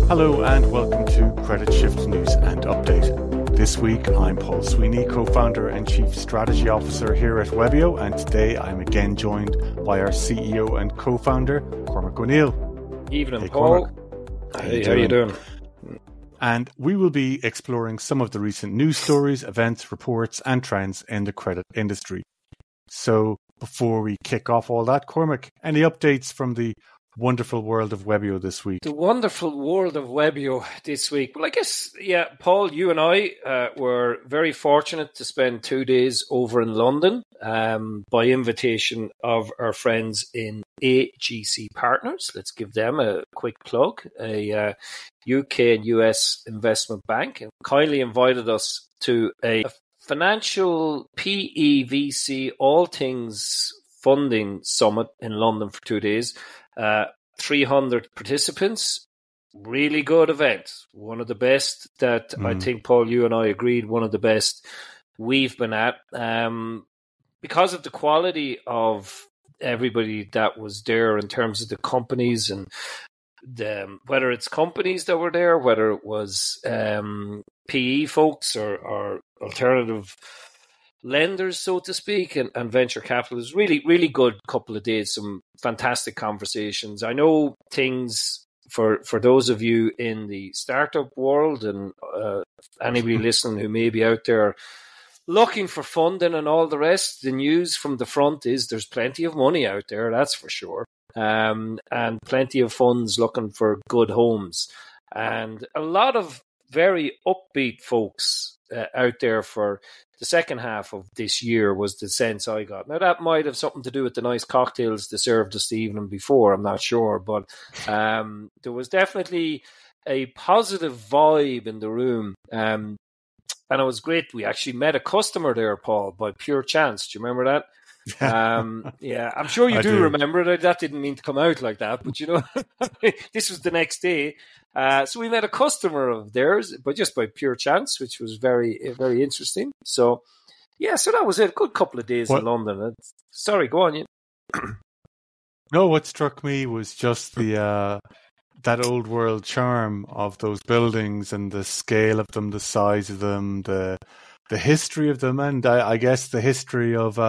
Hello and welcome to Credit Shift News and Update. This week I'm Paul Sweeney, co-founder and chief strategy officer here at Webio, and today I'm again joined by our CEO and co-founder, Cormac O'Neill. Evening, hey, Paul. Hey, how you doing? And we will be exploring some of the recent news stories, events, reports and trends in the credit industry. So before we kick off all that, Cormac, any updates from the wonderful world of Webio this week? The wonderful world of Webio this week. Well, I guess, Paul, you and I were very fortunate to spend 2 days over in London by invitation of our friends in AGC Partners. Let's give them a quick plug, a UK and US investment bank, and kindly invited us to a financial PEVC, all things funding summit in London for 2 days. 300 participants, really good event. One of the best that I think, Paul, you and I agreed, one of the best we've been at. Because of the quality of everybody that was there in terms of the companies and whether it's companies that were there, whether it was PE folks or alternative lenders, so to speak, and venture capitalists. Really, really good couple of days, some fantastic conversations. I know things for those of you in the startup world and anybody listening who may be out there looking for funding and all the rest, the news from the front is there's plenty of money out there, that's for sure, and plenty of funds looking for good homes. And a lot of very upbeat folks out there for the second half of this year was the sense I got. Now, that might have something to do with the nice cocktails they served us the evening before, I'm not sure, but there was definitely a positive vibe in the room. And it was great. We actually met a customer there, Paul, by pure chance. Do you remember that? Yeah, I'm sure you do remember it. That didn't mean to come out like that, but this was the next day. So we met a customer of theirs, but just by pure chance, which was very, very interesting. So, so that was it. Good couple of days in London. Sorry, go on. You. No, what struck me was just the that old world charm of those buildings and the scale of them, the size of them, the history of them, and I guess the history of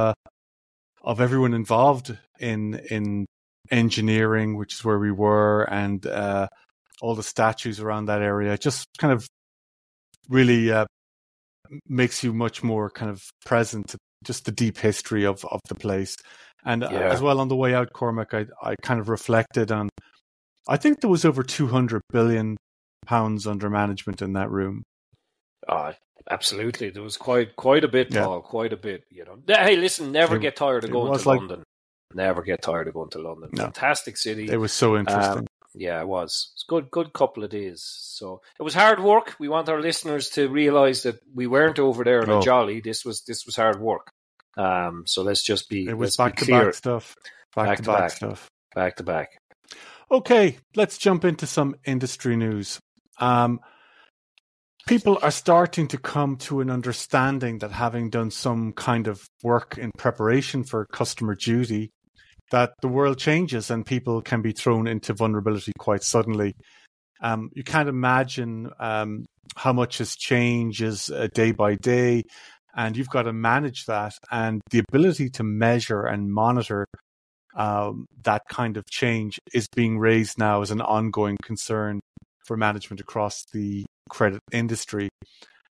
everyone involved in engineering, which is where we were, and all the statues around that area. Just kind of really makes you much more kind of present to just the deep history of the place. And as well, on the way out, Cormac, I kind of reflected on, I think there was over £200 billion under management in that room. Absolutely. There was quite a bit, Paul, quite a bit. Hey, listen, never get tired of going to London. Never get tired of going to London. No. Fantastic city. It was so interesting. It was. It's good couple of days. So it was hard work. We want our listeners to realise that we weren't over there in a jolly. This was hard work. So let's just be. It was back to back stuff. Back to back stuff. Back to back. Okay, let's jump into some industry news. People are starting to come to an understanding that, having done some kind of work in preparation for customer duty, that the world changes and people can be thrown into vulnerability quite suddenly. You can't imagine how much has changed day by day, and you've got to manage that. And the ability to measure and monitor that kind of change is being raised now as an ongoing concern for management across the credit industry.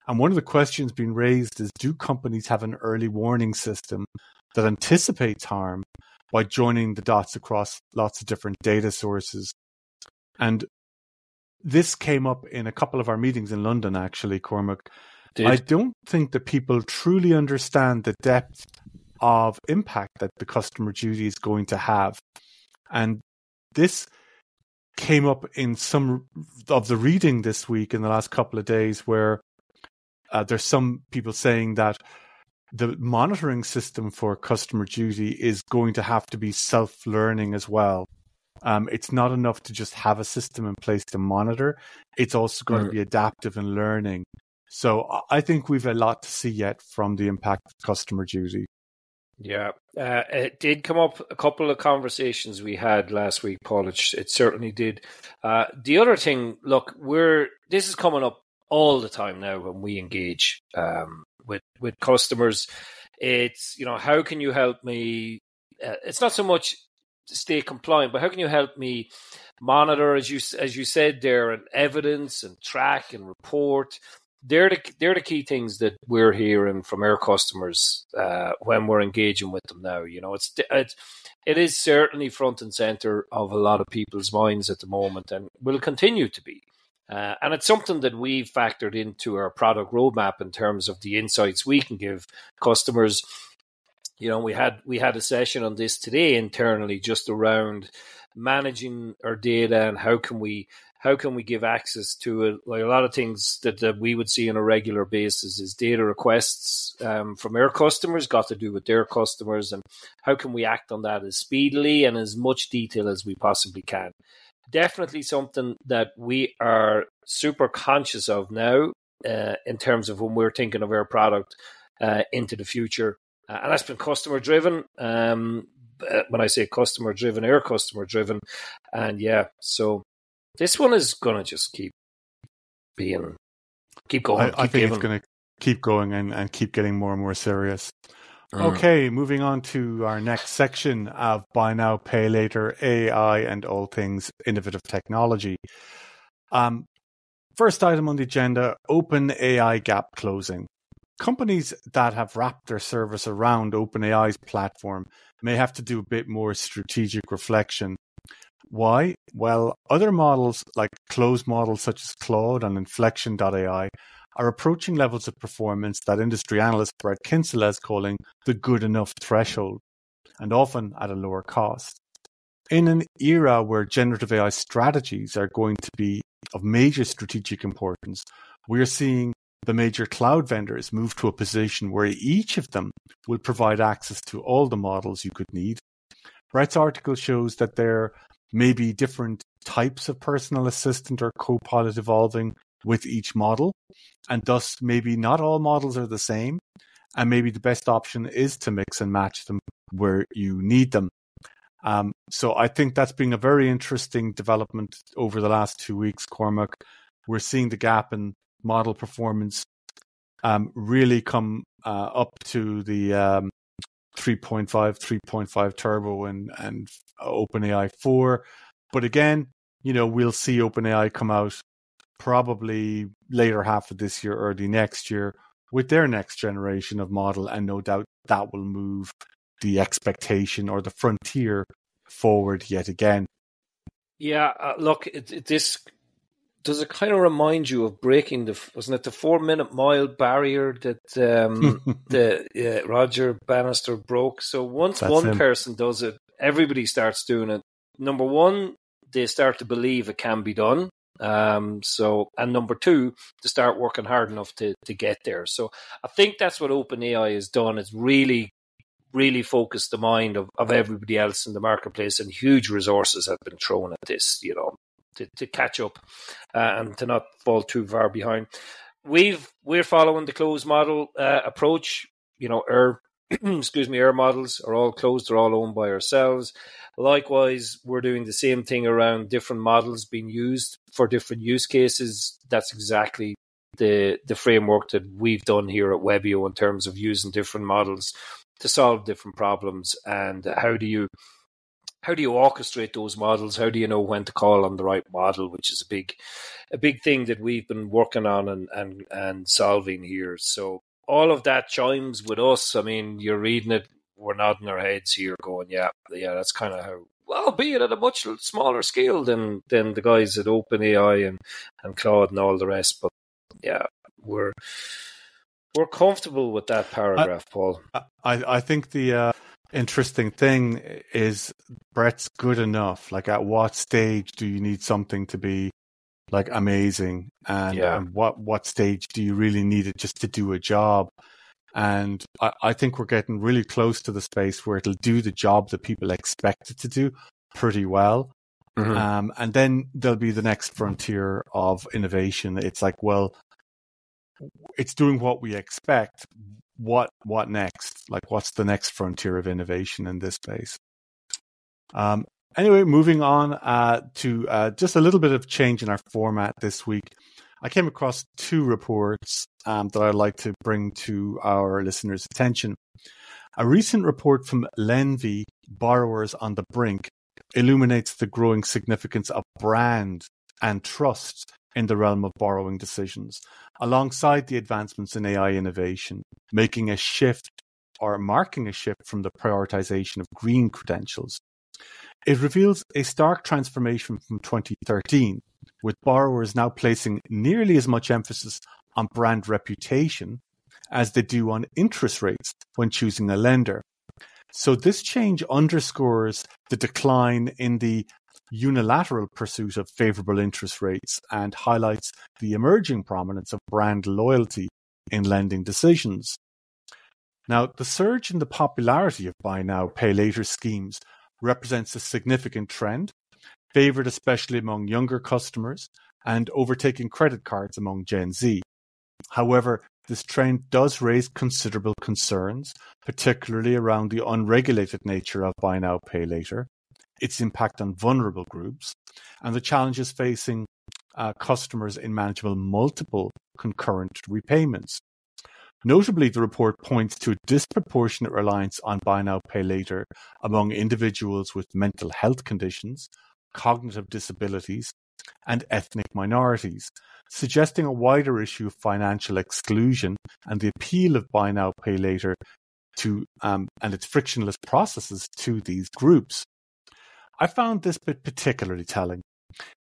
And one of the questions being raised is, do companies have an early warning system that anticipates harm by joining the dots across lots of different data sources? And this came up in a couple of our meetings in London, actually, Cormac. I don't think that people truly understand the depth of impact that the customer duty is going to have. And this came up in some of the reading this week in the last couple of days, where there's some people saying that the monitoring system for customer duty is going to have to be self-learning as well. It's not enough to just have a system in place to monitor. It's also going to be adaptive and learning. So I think we've a lot to see yet from the impact of customer duty. Yeah, it did come up a couple of conversations we had last week, Paul. It certainly did. The other thing, look, this is coming up all the time now when we engage with customers. It's, how can you help me? It's not so much to stay compliant, but how can you help me monitor, as you said there, and evidence and track and report. They're the key things that we're hearing from our customers when we're engaging with them now. It is certainly front and center of a lot of people's minds at the moment, and will continue to be. And it's something that we've factored into our product roadmap in terms of the insights we can give customers. We had a session on this today internally, just around managing our data and how can we give access to it. Like a lot of things that we would see on a regular basis is data requests from our customers got to do with their customers, and how can we act on that as speedily and as much detail as we possibly can. Definitely something that we are super conscious of now in terms of when we're thinking of our product into the future. And that's been customer driven. When I say customer driven, our customer driven. And so this one is going to just keep going. I think it's going to keep going and keep getting more and more serious. Okay, moving on to our next section of Buy Now, Pay Later, AI and all things innovative technology. First item on the agenda, OpenAI Gap Closing. Companies that have wrapped their service around OpenAI's platform may have to do a bit more strategic reflection. Why? Well, other models like closed models such as Claude and Inflection.ai are approaching levels of performance that industry analyst Brett Kinsella is calling the good enough threshold, and often at a lower cost. In an era where generative AI strategies are going to be of major strategic importance, we're seeing the major cloud vendors move to a position where each of them will provide access to all the models you could need. Brett's article shows that there may be different types of personal assistant or co-pilot evolving with each model, and thus maybe not all models are the same, and maybe the best option is to mix and match them where you need them. So I think that's been a very interesting development over the last 2 weeks, Cormac. We're seeing the gap in model performance really come up to the 3.5 Turbo and OpenAI 4. But again, we'll see OpenAI come out probably later half of this year, early next year, with their next generation of model, and no doubt that will move the expectation or the frontier forward yet again. Yeah, look, this does it kind of remind you of breaking wasn't it the 4-minute mile barrier that Roger Bannister broke? So once one person does it, everybody starts doing it. Number one, they start to believe it can be done. And number two, to start working hard enough to get there. So I think that's what OpenAI has done. It's really focused the mind of everybody else in the marketplace, and huge resources have been thrown at this, to catch up and to not fall too far behind. We're following the closed model approach. Our our models are all closed, they're all owned by ourselves. Likewise, we're doing the same thing around different models being used for different use cases. That's exactly the framework that we've done here at Webio in terms of using different models to solve different problems. And how do you orchestrate those models? How do you know when to call on the right model, which is a big thing that we've been working on and solving here. So all of that chimes with us. I mean, you're reading it, we're nodding our heads here going, yeah, that's kind of how, well, be it at a much smaller scale than the guys at OpenAI and Claude and all the rest. But yeah, we're comfortable with that paragraph, Paul. I think the interesting thing is Brett's good enough. Like, at what stage do you need something to be like amazing, and what stage do you really need it just to do a job? And I think we're getting really close to the space where it'll do the job that people expect it to do pretty well. Mm-hmm. And then there'll be the next frontier of innovation. It's like, well, it's doing what we expect. what next? Like, what's the next frontier of innovation in this space? Anyway, moving on to just a little bit of change in our format this week. I came across two reports that I'd like to bring to our listeners' attention. A recent report from Lenvy, Borrowers on the Brink, illuminates the growing significance of brand and trust in the realm of borrowing decisions, alongside the advancements in AI innovation, marking a shift from the prioritization of green credentials. It reveals a stark transformation from 2013, with borrowers now placing nearly as much emphasis on brand reputation as they do on interest rates when choosing a lender. So this change underscores the decline in the unilateral pursuit of favorable interest rates and highlights the emerging prominence of brand loyalty in lending decisions. Now, the surge in the popularity of buy now, pay later schemes represents a significant trend, favored especially among younger customers and overtaking credit cards among Gen Z. However, this trend does raise considerable concerns, particularly around the unregulated nature of buy now, pay later, its impact on vulnerable groups, and the challenges facing customers in managing multiple concurrent repayments. Notably, the report points to a disproportionate reliance on buy now, pay later among individuals with mental health conditions, cognitive disabilities, and ethnic minorities, suggesting a wider issue of financial exclusion and the appeal of buy now, pay later to and its frictionless processes to these groups. I found this bit particularly telling.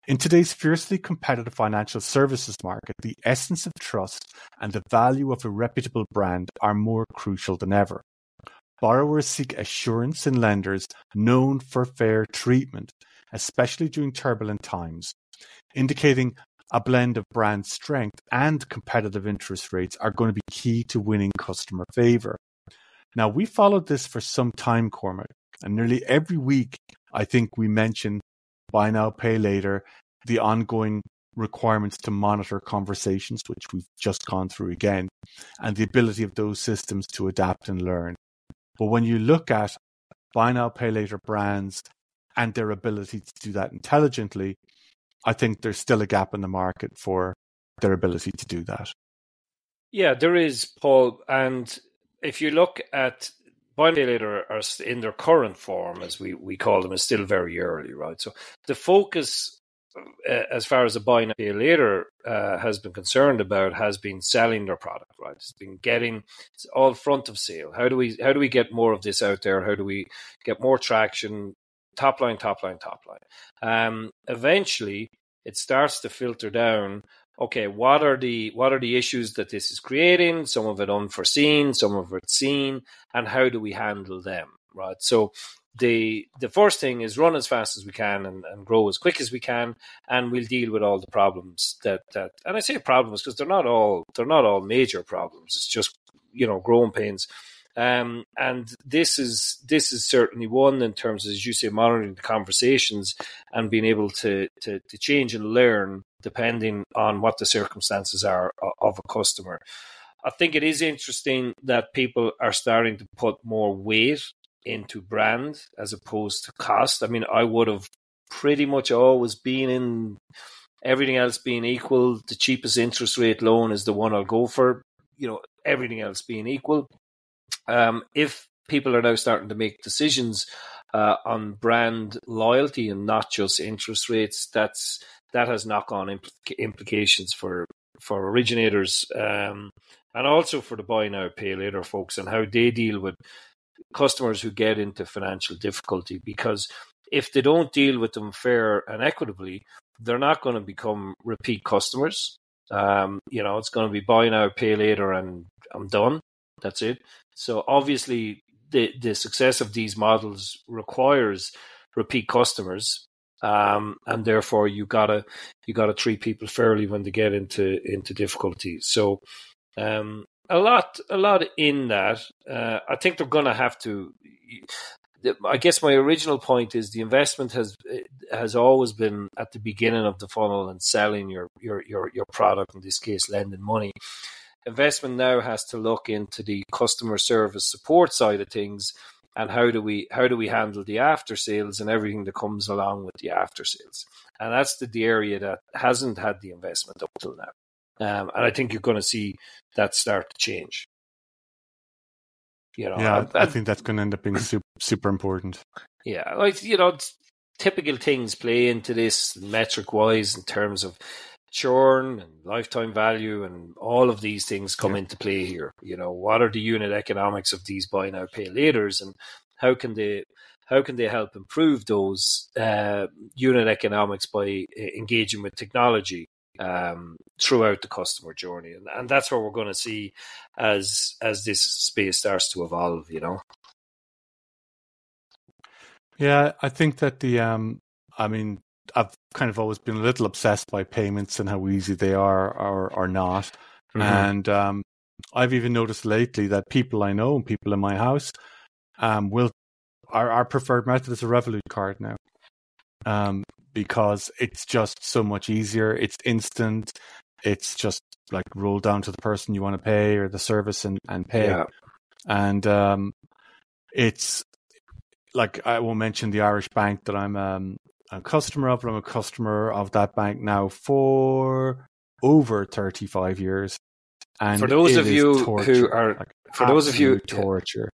In today's fiercely competitive financial services market, the essence of trust and the value of a reputable brand are more crucial than ever. Borrowers seek assurance in lenders known for fair treatment, especially during turbulent times, indicating a blend of brand strength and competitive interest rates are going to be key to winning customer favour. Now, we followed this for some time, Cormac, and nearly every week I think we mention buy now, pay later, the ongoing requirements to monitor conversations, which we've just gone through again, and the ability of those systems to adapt and learn. But when you look at buy now, pay later brands and their ability to do that intelligently, I think there's still a gap in the market for their ability to do that. Yeah, there is, Paul. And if you look at buy now, pay later are in their current form, as we call them, is still very early, right? So the focus, as far as the buy now, pay later has been concerned about, has been selling their product, right? It's been it's all front of sale. How do we get more of this out there? How do we get more traction? Top line. Eventually, it starts to filter down. Okay, what are the issues that this is creating? Some of it unforeseen, some of it seen, and how do we handle them? Right. So the first thing is run as fast as we can and grow as quick as we can, and we'll deal with all the problems that and I say problems because they're not all major problems. It's just growing pains. And this is certainly one, in terms of, as you say, monitoring the conversations and being able to change and learn depending on what the circumstances are of a customer. I think it is interesting that people are starting to put more weight into brand as opposed to cost. I mean, I would have pretty much always been in, everything else being equal, the cheapest interest rate loan is the one I'll go for, everything else being equal. If people are now starting to make decisions on brand loyalty and not just interest rates, that has knock-on implications for originators and also for the buy now, pay later folks, and how they deal with customers who get into financial difficulty. Because if they don't deal with them fair and equitably, they're not going to become repeat customers. It's going to be buy now, pay later, and I'm done. That's it. So obviously, the success of these models requires repeat customers, and therefore you gotta treat people fairly when they get into difficulty. So a lot in that. I think they're going to have to. I guess my original point is the investment has always been at the beginning of the funnel and selling your product, in this case, lending money. investment now has to look into the customer service support side of things, and how do we handle the after sales and everything that comes along with the after sales. And that's the area that hasn't had the investment up till now. And I think you're going to see that start to change. I think that's going to end up being super important. Yeah, typical things play into this metric-wise in terms of churn and lifetime value, and all of these things come into play here. What are the unit economics of these buy now, pay laters, and how can they help improve those unit economics by engaging with technology throughout the customer journey, and that's what we're going to see as this space starts to evolve. Yeah, I think that I've kind of always been a little obsessed by payments and how easy they are or not. And I've even noticed lately that people I know and people in my house our preferred method is a Revolut card now, because it's just so much easier. It's instant. It's just like roll down to the person you want to pay or the service and pay. Yeah. And it's like, I won't mention the Irish bank that I'm a customer of, but I'm a customer of that bank now for over 35 years. And for those of you who are, like, for those of you, torture.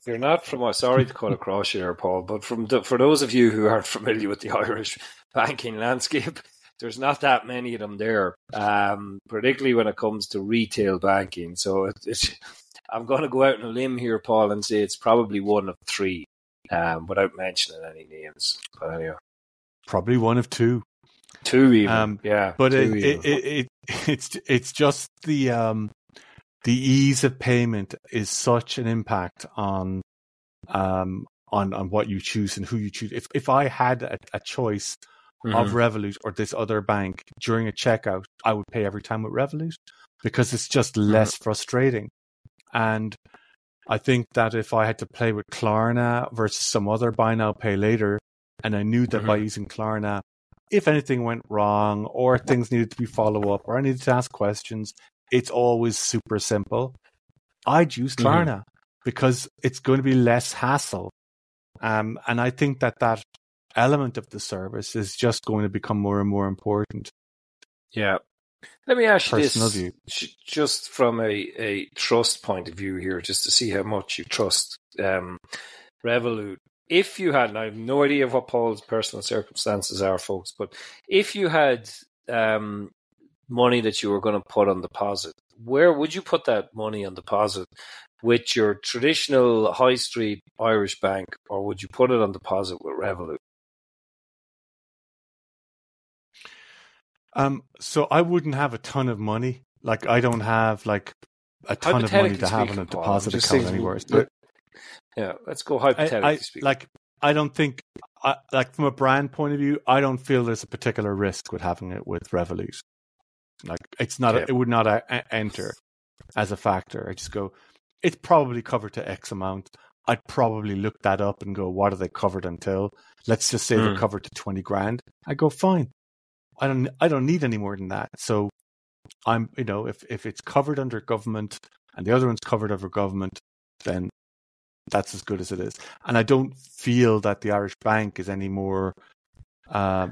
If you're not from, sorry to cut across you there, Paul, but for those of you who aren't familiar with the Irish banking landscape, there's not that many of them there, particularly when it comes to retail banking. So I'm going to go out on a limb here, Paul, and say it's probably one of three, without mentioning any names. But anyway, probably one of two. Two even, yeah. But it's just the ease of payment is such an impact on what you choose and who you choose. If I had a choice of Revolut or this other bank during a checkout, I would pay every time with Revolut because it's just less frustrating. And I think that if I had to play with Klarna versus some other buy now, pay later, and I knew that by using Klarna, if anything went wrong or things needed to be follow up or I needed to ask questions, it's always super simple. I'd use Klarna because it's going to be less hassle. And I think that element of the service is just going to become more and more important. Yeah. Let me ask you Personal this, view. just from a trust point of view here, just to see how much you trust Revolut. If you had, and I have no idea what Paul's personal circumstances are, folks, but if you had money that you were going to put on deposit, where would you put that money on deposit? With your traditional high street Irish bank, or would you put it on deposit with Revolut? So I wouldn't have a ton of money. Like, I don't have like a ton of money to have on a deposit account anywhere. So yeah, let's go hypothetically speaking. Like, I don't think, like, from a brand point of view, I don't feel there's a particular risk with having it with Revolut. Like, it's not, it would not enter as a factor. I just go, it's probably covered to X amount. I'd probably look that up and go, what are they covered until? Let's just say they're covered to 20 grand. I go, fine. I don't need any more than that. So I'm, if it's covered under government and the other one's covered under government, then that's as good as it is. And I don't feel that the Irish bank is any more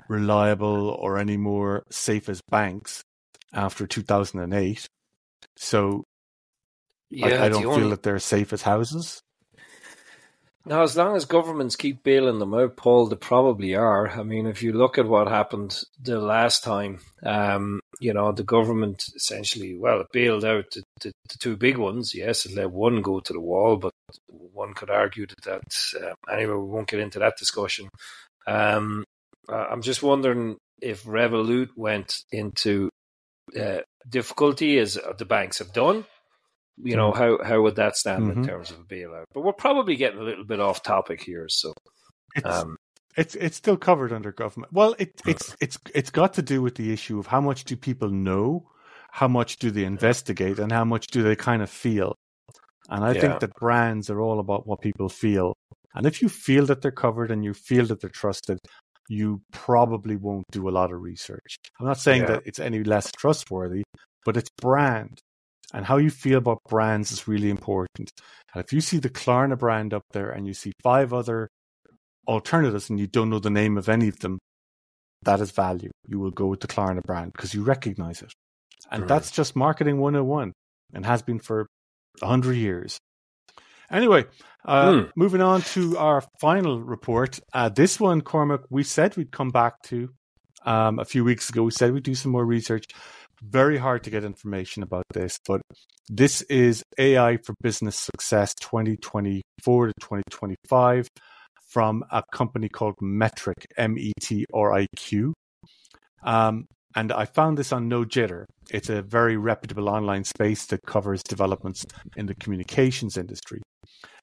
reliable or any more safe as banks after 2008. So I don't feel that they're safe as houses. Now, as long as governments keep bailing them out, Paul, they probably are. I mean, if you look at what happened the last time, the government essentially, it bailed out the two big ones. Yes, it let one go to the wall, but one could argue that anyway, we won't get into that discussion. I'm just wondering if Revolut went into difficulty, as the banks have done. How would that stand in terms of a bailout? But we're probably getting a little bit off topic here. So it's still covered under government. Well, it's got to do with the issue of how much do people know, how much do they investigate, and how much do they kind of feel. And I think that brands are all about what people feel. And if you feel that they're covered and you feel that they're trusted, you probably won't do a lot of research. I'm not saying that it's any less trustworthy, but it's brand. And how you feel about brands is really important. And if you see the Klarna brand up there and you see 5 other alternatives and you don't know the name of any of them, that is value. You will go with the Klarna brand because you recognize it. And that's just marketing 101 and has been for 100 years. Anyway, moving on to our final report. This one, Cormac, we said we'd come back to a few weeks ago. We said we'd do some more research. Very hard to get information about this, but this is AI for Business Success 2024 to 2025 from a company called Metric, METRIQ. And I found this on No Jitter. It's a very reputable online space that covers developments in the communications industry.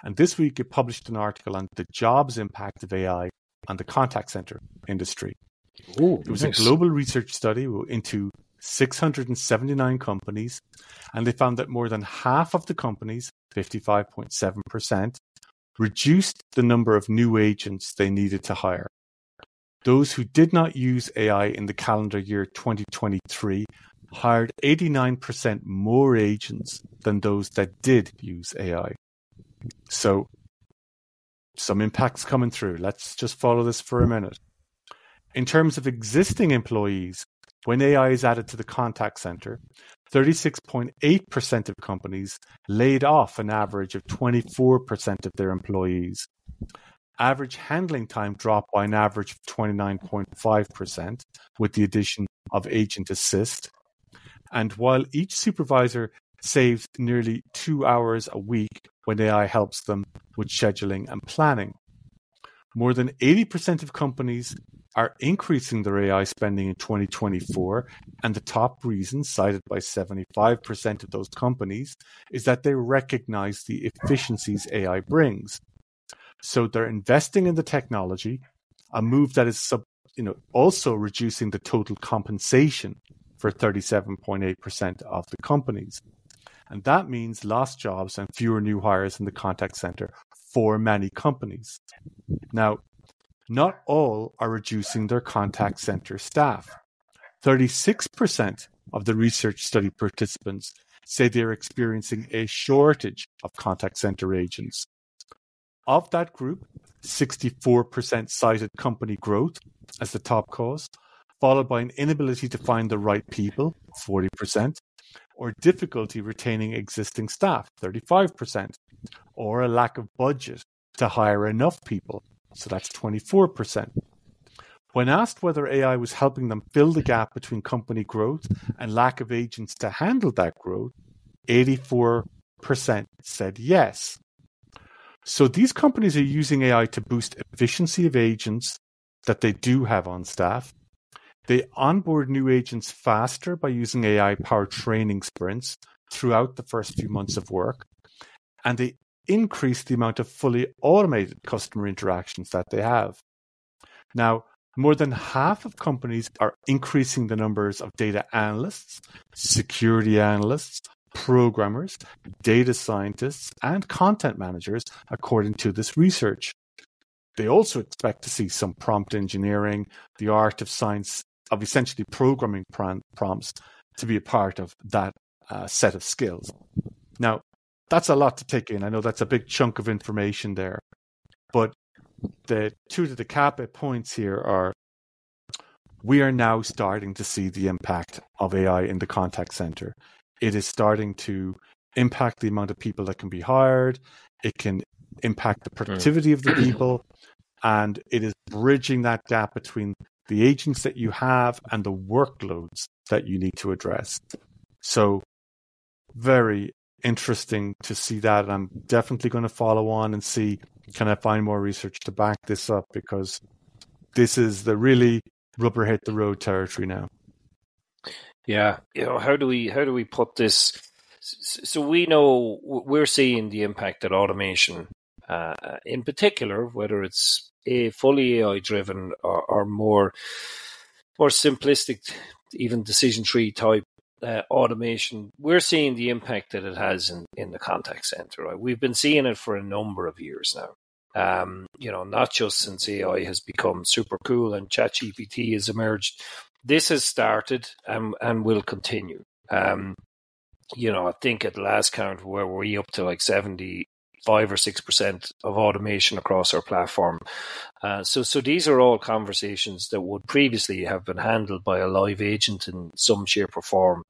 And this week it published an article on the jobs impact of AI on the contact center industry. Ooh, it was a global research study into 679 companies, and they found that more than half of the companies, 55.7%, reduced the number of new agents they needed to hire. Those who did not use AI in the calendar year 2023 hired 89% more agents than those that did use AI. So, some impacts coming through. Let's just follow this for a minute. In terms of existing employees, when AI is added to the contact center, 36.8% of companies laid off an average of 24% of their employees. Average handling time dropped by an average of 29.5% with the addition of Agent Assist. And while each supervisor saves nearly 2 hours a week when AI helps them with scheduling and planning, more than 80% of companies are increasing their AI spending in 2024, and the top reason cited by 75% of those companies is that they recognize the efficiencies AI brings. So they're investing in the technology, a move that is also reducing the total compensation for 37.8% of the companies. And that means lost jobs and fewer new hires in the contact center for many companies. Now, not all are reducing their contact center staff. 36% of the research study participants say they're experiencing a shortage of contact center agents. Of that group, 64% cited company growth as the top cause, followed by an inability to find the right people, 40%, or difficulty retaining existing staff, 35%, or a lack of budget to hire enough people, so that's 24%. When asked whether AI was helping them fill the gap between company growth and lack of agents to handle that growth, 84% said yes. So these companies are using AI to boost efficiency of agents that they do have on staff. They onboard new agents faster by using AI-powered training sprints throughout the first few months of work, and they increase the amount of fully automated customer interactions that they have. Now, more than half of companies are increasing the numbers of data analysts, security analysts, programmers, data scientists, and content managers, according to this research. They also expect to see some prompt engineering, the art of science, of essentially programming prompts to be a part of that set of skills. Now, that's a lot to take in. I know that's a big chunk of information there. But the two to the capit points here are, we are now starting to see the impact of AI in the contact center. It is starting to impact the amount of people that can be hired. It can impact the productivity of the people. And it is bridging that gap between the agents that you have and the workloads that you need to address. So very interesting to see that. And I'm definitely going to follow on and see, can I find more research to back this up? Because this is the really rubber hit the road territory now. Yeah. How do we put this? So we know we're seeing the impact that automation, in particular, whether it's a fully AI driven or more simplistic, even decision tree type automation, we're seeing the impact that it has in the contact center. Right? We've been seeing it for a number of years now. Not just since AI has become super cool and ChatGPT has emerged. This has started and will continue. I think at the last count, where were we up to like 75 or 6% of automation across our platform. So these are all conversations that would previously have been handled by a live agent in some shape or form,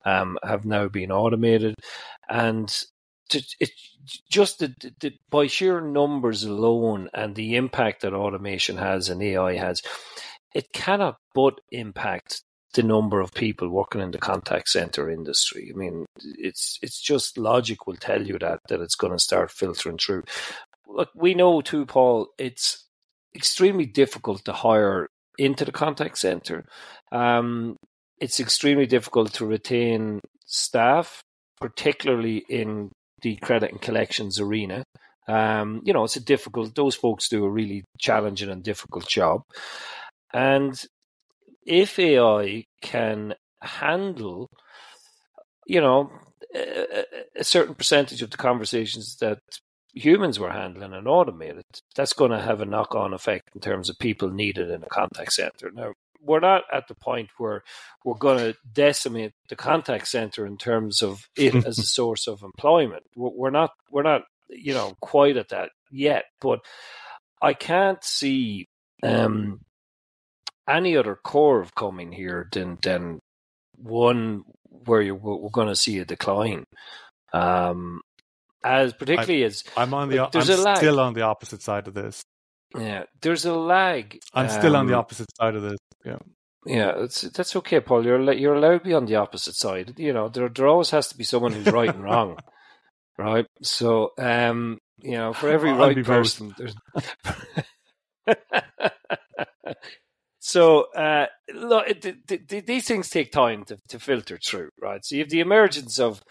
have now been automated. And by sheer numbers alone and the impact that automation has and AI has, it cannot but impact the number of people working in the contact center industry. I mean, it's just logic will tell you that it's going to start filtering through. Look, we know too, Paul, it's extremely difficult to hire into the contact center. It's extremely difficult to retain staff, particularly in the credit and collections arena. Those folks do a really challenging and difficult job. And if AI can handle, a certain percentage of the conversations that humans were handling and automated, that's going to have a knock-on effect in terms of people needed in a contact center. Now, we're not at the point where we're going to decimate the contact center in terms of it as a source of employment. We're not, quite at that yet. But I can't see any other curve coming here than one where we're going to see a decline. I'm still on the opposite side of this. Yeah, there's a lag. I'm still on the opposite side of this. Yeah, that's okay, Paul. You're allowed to be on the opposite side. There always has to be someone who's right and wrong, right? So, for every right person, there's. So, look, these things take time to filter through, right? So you have the emergence of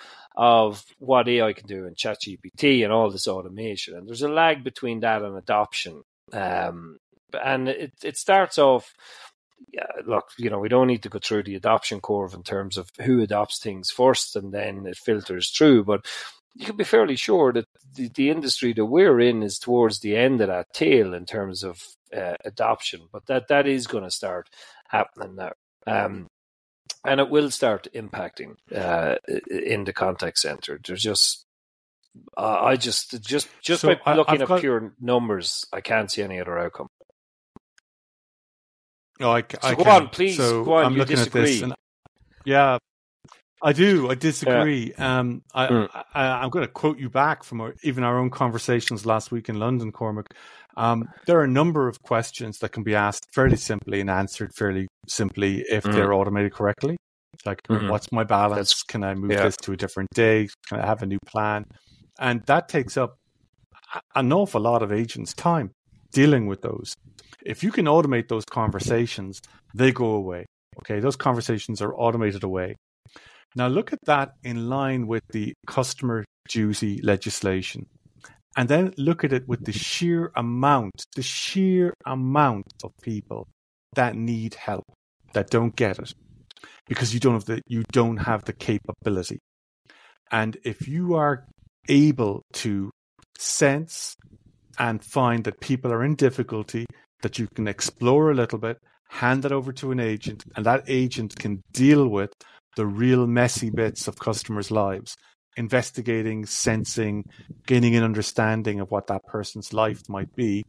what AI can do in ChatGPT and all this automation, and there's a lag between that and adoption. And it starts off. Yeah, look, we don't need to go through the adoption curve in terms of who adopts things first, and then it filters through. But you can be fairly sure that the industry that we're in is towards the end of that tail in terms of adoption, but that is going to start happening now, and it will start impacting in the contact center. There's just by looking at pure numbers, I can't see any other outcome. No, go on, please. Go on. You disagree? Yeah, I do. I disagree. Yeah. I'm going to quote you back from even our own conversations last week in London, Cormac. There are a number of questions that can be asked fairly simply and answered fairly simply if they're automated correctly. Like, what's my balance? Can I move this to a different day? Can I have a new plan? And that takes up an awful lot of agents' time dealing with those. If you can automate those conversations, they go away. Okay, those conversations are automated away. Now look at that in line with the customer duty legislation. And then look at it with the sheer amount of people that need help, that don't get it, because you don't have the capability. And if you are able to sense and find that people are in difficulty, that you can explore a little bit, hand it over to an agent, and that agent can deal with the real messy bits of customers' lives, investigating, sensing, gaining an understanding of what that person's life might be.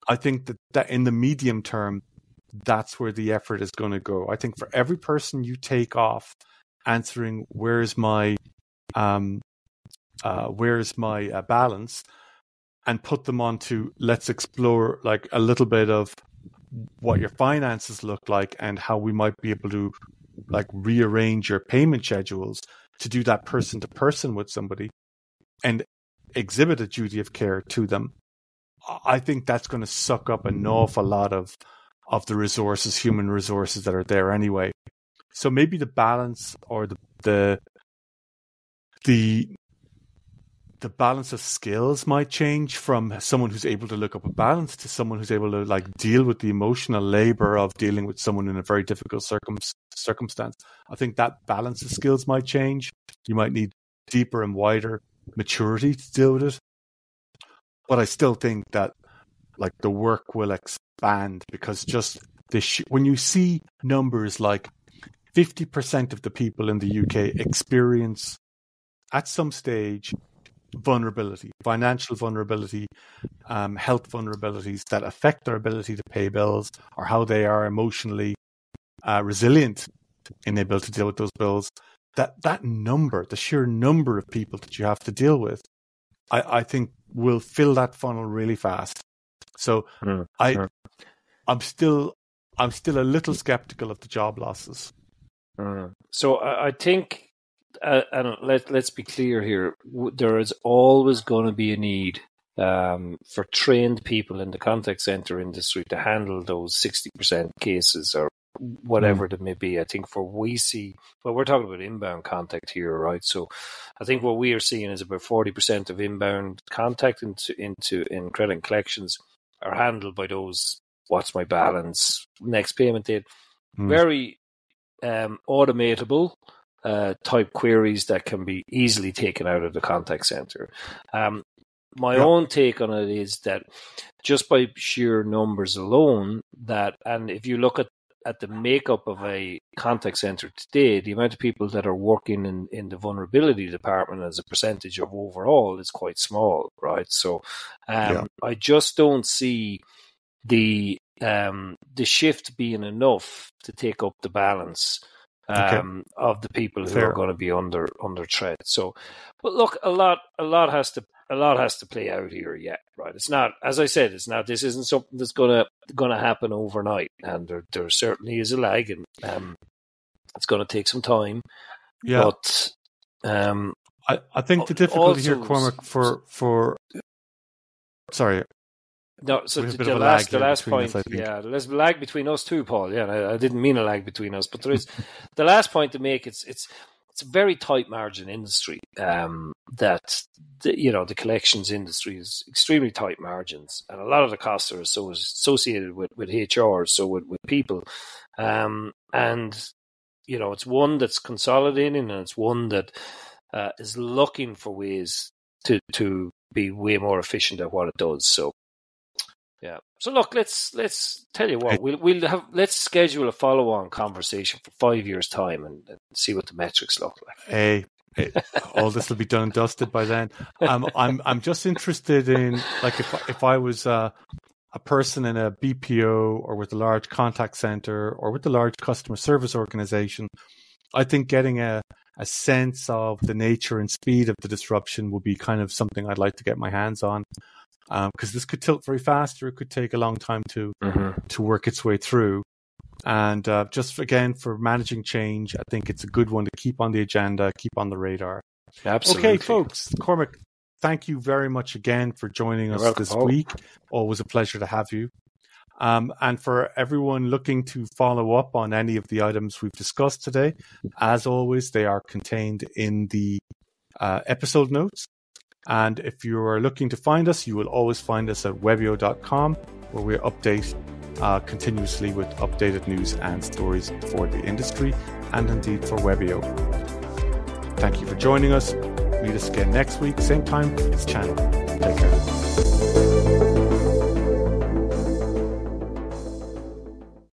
I think that in the medium term, that's where the effort is going to go. I think for every person you take off answering where's my balance, and put them onto let's explore like a little bit of what your finances look like and how we might be able to like rearrange your payment schedules to do that person to person with somebody and exhibit a duty of care to them. I think that's going to suck up an awful lot of the resources, human resources that are there anyway. So maybe the balance or the balance of skills might change from someone who's able to look up a balance to someone who's able to like deal with the emotional labor of dealing with someone in a very difficult circumstance. I think that balance of skills might change. You might need deeper and wider maturity to deal with it. But I still think that like the work will expand because just when you see numbers like 50% of the people in the UK experience at some stage vulnerability, financial vulnerability, health vulnerabilities that affect their ability to pay bills, or how they are emotionally resilient in able to deal with those bills. That number, the sheer number of people that you have to deal with, I think will fill that funnel really fast. So I'm still a little skeptical of the job losses. So I think, and let's be clear here, there is always going to be a need for trained people in the contact center industry to handle those 60% cases or whatever it may be. I think we're talking about inbound contact here, right? So I think what we are seeing is about 40% of inbound contact in credit and collections are handled by those, what's my balance, next payment date, very automatable type queries that can be easily taken out of the contact center. My own take on it is that just by sheer numbers alone, and if you look at the makeup of a contact center today, the amount of people that are working in the vulnerability department as a percentage of overall is quite small, right? So I just don't see the shift being enough to take up the balance of the people who are going to be under threat. So, but look, a lot has to play out here yet, right? It's not, as I said, this isn't something that's gonna happen overnight, and there certainly is a lag, and it's going to take some time. Yeah, but I think the difficulty here, Cormac, for sorry. No, so the last point, there's a lag between us too, Paul. Yeah, I didn't mean a lag between us, but there is the last point to make. It's a very tight margin industry. The collections industry is extremely tight margins, and a lot of the costs are associated with HR, so with people, and it's one that's consolidating, and it's one that is looking for ways to be way more efficient at what it does. So. Yeah. So look, let's tell you what, let's schedule a follow-on conversation for 5 years' time and see what the metrics look like. All this will be done and dusted by then. I'm just interested in, like, if I was a person in a BPO or with a large contact center or with a large customer service organization, I think getting a sense of the nature and speed of the disruption would be kind of something I'd like to get my hands on. Because this could tilt very fast, or it could take a long time to work its way through. And just again, for managing change, I think it's a good one to keep on the agenda, keep on the radar. Absolutely. Okay, folks. Cormac, thank you very much again for joining us this week. Always a pleasure to have you. And for everyone looking to follow up on any of the items we've discussed today, as always, they are contained in the episode notes. And if you are looking to find us, you will always find us at webio.com, where we update continuously with updated news and stories for the industry and indeed for Webio. Thank you for joining us. Meet us again next week, same time, this channel. Take care.